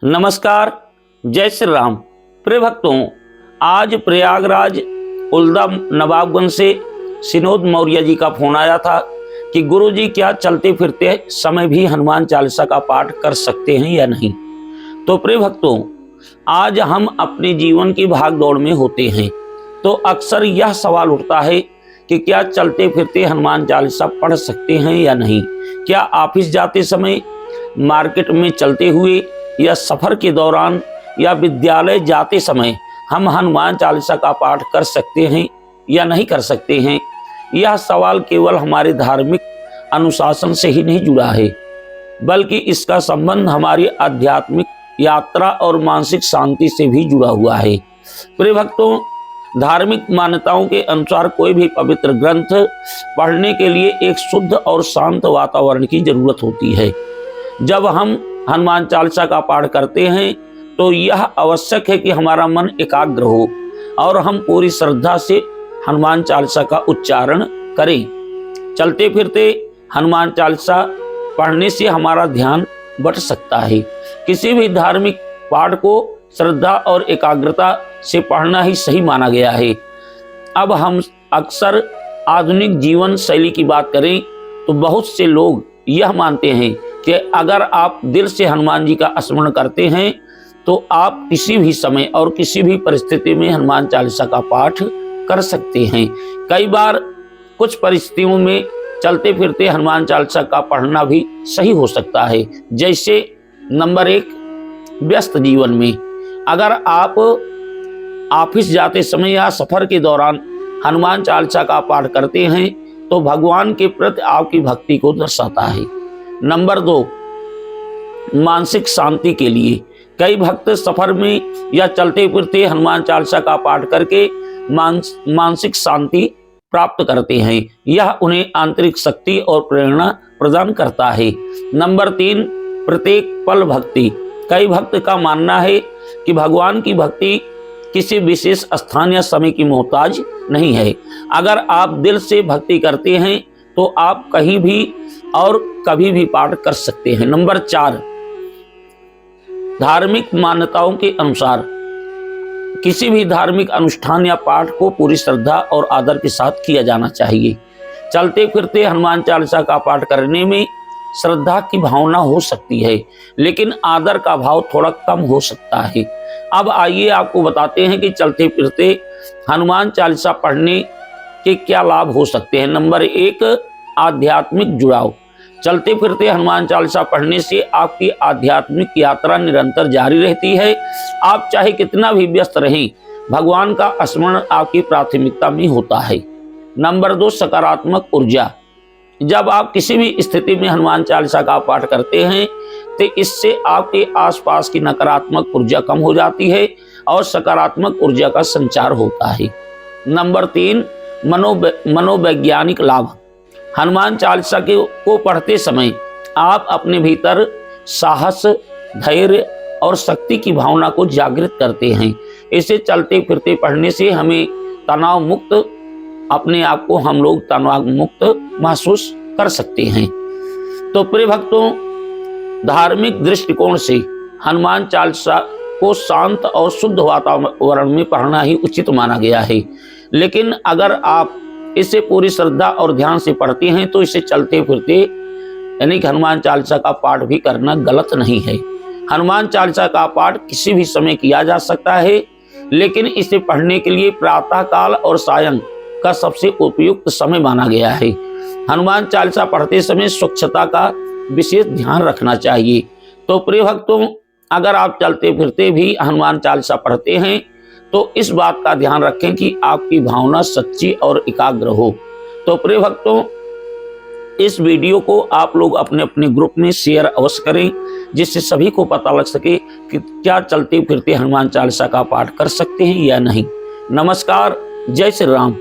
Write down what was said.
नमस्कार, जय श्री राम। प्रिय भक्तों, आज प्रयागराज उल्दा नवाबगंज से सिनोद मौर्य जी का फोन आया था कि गुरु जी क्या चलते फिरते समय भी हनुमान चालीसा का पाठ कर सकते हैं या नहीं। तो प्रिय भक्तों, आज हम अपने जीवन की भाग दौड़ में होते हैं तो अक्सर यह सवाल उठता है कि क्या चलते फिरते हनुमान चालीसा पढ़ सकते हैं या नहीं। क्या ऑफिस जाते समय, मार्केट में चलते हुए, या सफर के दौरान, या विद्यालय जाते समय हम हनुमान चालीसा का पाठ कर सकते हैं या नहीं कर सकते हैं। यह सवाल केवल हमारे धार्मिक अनुशासन से ही नहीं जुड़ा है, बल्कि इसका संबंध हमारी आध्यात्मिक यात्रा और मानसिक शांति से भी जुड़ा हुआ है। प्रिय भक्तों, धार्मिक मान्यताओं के अनुसार कोई भी पवित्र ग्रंथ पढ़ने के लिए एक शुद्ध और शांत वातावरण की जरूरत होती है। जब हम हनुमान चालीसा का पाठ करते हैं तो यह आवश्यक है कि हमारा मन एकाग्र हो और हम पूरी श्रद्धा से हनुमान चालीसा का उच्चारण करें। चलते फिरते हनुमान चालीसा पढ़ने से हमारा ध्यान बट सकता है। किसी भी धार्मिक पाठ को श्रद्धा और एकाग्रता से पढ़ना ही सही माना गया है। अब हम अक्सर आधुनिक जीवन शैली की बात करें तो बहुत से लोग यह मानते हैं कि अगर आप दिल से हनुमान जी का स्मरण करते हैं तो आप किसी भी समय और किसी भी परिस्थिति में हनुमान चालीसा का पाठ कर सकते हैं। कई बार कुछ परिस्थितियों में चलते फिरते हनुमान चालीसा का पढ़ना भी सही हो सकता है। जैसे नंबर 1, व्यस्त जीवन में अगर आप ऑफिस जाते समय या सफर के दौरान हनुमान चालीसा का पाठ करते हैं तो भगवान के प्रति आपकी भक्ति को दर्शाता है। नंबर 2, मानसिक शांति के लिए कई भक्त सफर में या चलते फिरते हनुमान चालीसा का पाठ करके मानसिक शांति प्राप्त करते हैं। यह उन्हें आंतरिक शक्ति और प्रेरणा प्रदान करता है। नंबर 3, प्रत्येक पल भक्ति। कई भक्त का मानना है कि भगवान की भक्ति किसी विशेष स्थान या समय की मोहताज नहीं है। अगर आप दिल से भक्ति करते हैं तो आप कहीं भी और कभी भी पाठ कर सकते हैं। नंबर 4, धार्मिक मान्यताओं के अनुसार किसी भी धार्मिक अनुष्ठान या पाठ को पूरी श्रद्धा और आदर के साथ किया जाना चाहिए। चलते फिरते हनुमान चालीसा का पाठ करने में श्रद्धा की भावना हो सकती है, लेकिन आदर का भाव थोड़ा कम हो सकता है। अब आइए आपको बताते हैं कि चलते फिरते हनुमान चालीसा पढ़ने के क्या लाभ हो सकते हैं। नंबर 1, आध्यात्मिक जुड़ाव। चलते फिरते हनुमान चालीसा पढ़ने से आपकी आध्यात्मिक यात्रा निरंतर जारी रहती है। आप चाहे कितना भी व्यस्त रहें, भगवान का स्मरण आपकी प्राथमिकता में होता है। नंबर 2, सकारात्मक ऊर्जा। जब आप किसी भी स्थिति में हनुमान चालीसा का पाठ करते हैं तो इससे आपके आसपास की नकारात्मक ऊर्जा कम हो जाती है और सकारात्मक ऊर्जा का संचार होता है। नंबर 3, मनोवैज्ञानिक लाभ। हनुमान चालीसा को पढ़ते समय आप अपने भीतर साहस, धैर्य और शक्ति की भावना को जागृत करते हैं। इसे चलते फिरते पढ़ने से हमें तनाव मुक्त, अपने आप को हम लोग तनाव मुक्त महसूस कर सकते हैं। तो प्रिय भक्तों, धार्मिक दृष्टिकोण से हनुमान चालीसा को शांत और शुद्ध वातावरण में पढ़ना ही उचित माना गया है। लेकिन अगर आप इसे पूरी श्रद्धा और ध्यान से पढ़ते हैं तो इसे चलते फिरते यानी कि हनुमान चालीसा का पाठ भी करना गलत नहीं है। हनुमान चालीसा का पाठ किसी भी समय किया जा सकता है, लेकिन इसे पढ़ने के लिए प्रातः काल और सायं का सबसे उपयुक्त समय माना गया है। हनुमान चालीसा पढ़ते समय स्वच्छता का विशेष ध्यान रखना चाहिए। तो प्रिय भक्तों, अगर आप चलते फिरते भी हनुमान चालीसा पढ़ते हैं तो इस बात का ध्यान रखें कि आपकी भावना सच्ची और एकाग्र हो। तो प्रिय भक्तों, इस वीडियो को आप लोग अपने अपने ग्रुप में शेयर अवश्य करें, जिससे सभी को पता लग सके कि क्या चलते फिरते हनुमान चालीसा का पाठ कर सकते हैं या नहीं। नमस्कार, जय श्री राम।